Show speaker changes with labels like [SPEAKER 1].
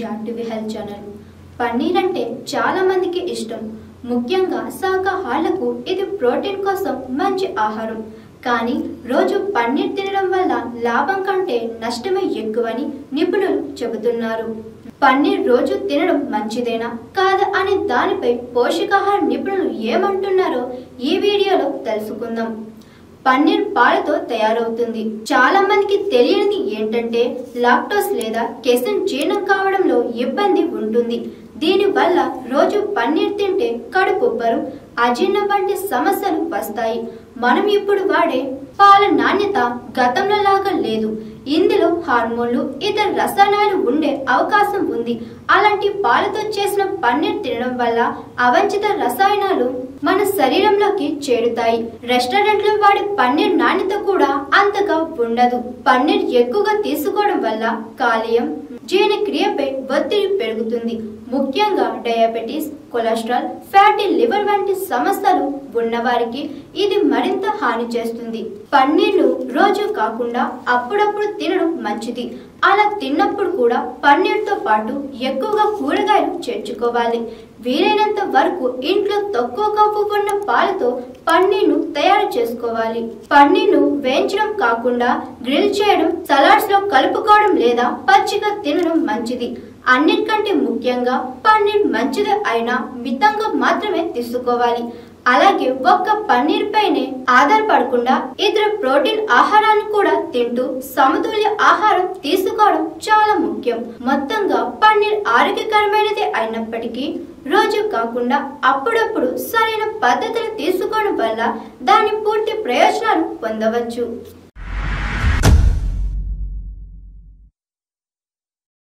[SPEAKER 1] జాటివి health channel. Paneer అంటే చాలా మందికి ఇష్టం. ముఖ్యంగా శాకాహారులకు ఇది ప్రోటీన్ కోసం మంచి ఆహారం. కానీ రోజు పన్నీర్ తినడం వల్ల లాభం కంటే నష్టమే ఎక్కువని నిపుణులు చెబుతున్నారు. పన్నీర్ రోజు తినడం మంచిదేనా కాదా అనే దానిపై పోషకాహార నిపుణులు ఏమంటున్నారో ఈ వీడియోలో తెలుసుకుందాం. పన్నీర్ పాలతో తయారవుతుంది. చాలా మందికి తెలియనిది ఏంటంటే లాక్టోస్ లేదా కెసిన్ జీర్ణం కావడంలో ఇబ్బంది ఉంటుంది. దీనివల్ల రోజు పన్నీర్ తింటే కడుపుబ్బరం, అజీర్ణం వంటి సమస్యలు వస్తాయి. మనం ఇప్పుడు వాడే పాల నాణ్యత గతంలో లాగా లేదు. ఇందులో హార్మోన్లు, ఇతర రసాయనాలు ఉండే అవకాశం ఉంది. అలాంటి పాలతో చేసిన పన్నీర్ తినడం వల్ల అవంచిత రసాయనాలు మన శరీరంలోకి చేరుతాయి. రెస్టారెంట్లో వాడే పన్నీర్ నాణ్యత కూడా అంతగా ఉండదు. పన్నీర్ ఎక్కువగా తీసుకోవడం వల్ల కాలేయం, జీర్ణక్రియపై ఒత్తిడి పెరుగుతుంది. ముఖ్యంగా డయాబెటీస్, కొలెస్ట్రాల్, ఫ్యాటీ లివర్ వంటి సమస్యలు ఉన్నవారికి ఇది మరింత హాని చేస్తుంది. పన్నీర్ను రోజు కాకుండా అప్పుడప్పుడు తినడం మంచిది. అలా తిన్నప్పుడు కూడా పన్నీర్తో పాటు ఎక్కువగా కూరగాయలు చేర్చుకోవాలి. వీలైనంత వరకు ఇంట్లో తక్కువ కొవ్వు ఉన్న పాలతో పన్నీర్ను తయారు చేసుకోవాలి. పన్నీర్ను వేయించడం కాకుండా గ్రిల్ చేయడం, సలాడ్స్ లో కలుపుకోవడం లేదా పచ్చిగా తినడం మంచిది. అన్నిటికంటే ముఖ్యంగా పన్నీర్ మంచిది అయినా మితంగా మాత్రమే తీసుకోవాలి. అలాగే ఒక్క పన్నీర్ పైనే ఆధారపడకుండా ఇతర ప్రోటీన్ ఆహారాన్ని కూడా తింటూ సమతుల్య ఆహారం తీసుకోవడం చాలా ముఖ్యం. మొత్తంగా పన్నీర్ ఆరోగ్యకరమైనది అయినప్పటికీ రోజు కాకుండా అప్పుడప్పుడు సరైన పద్ధతులు తీసుకోవడం వల్ల దాని పూర్తి ప్రయోజనాలు పొందవచ్చు.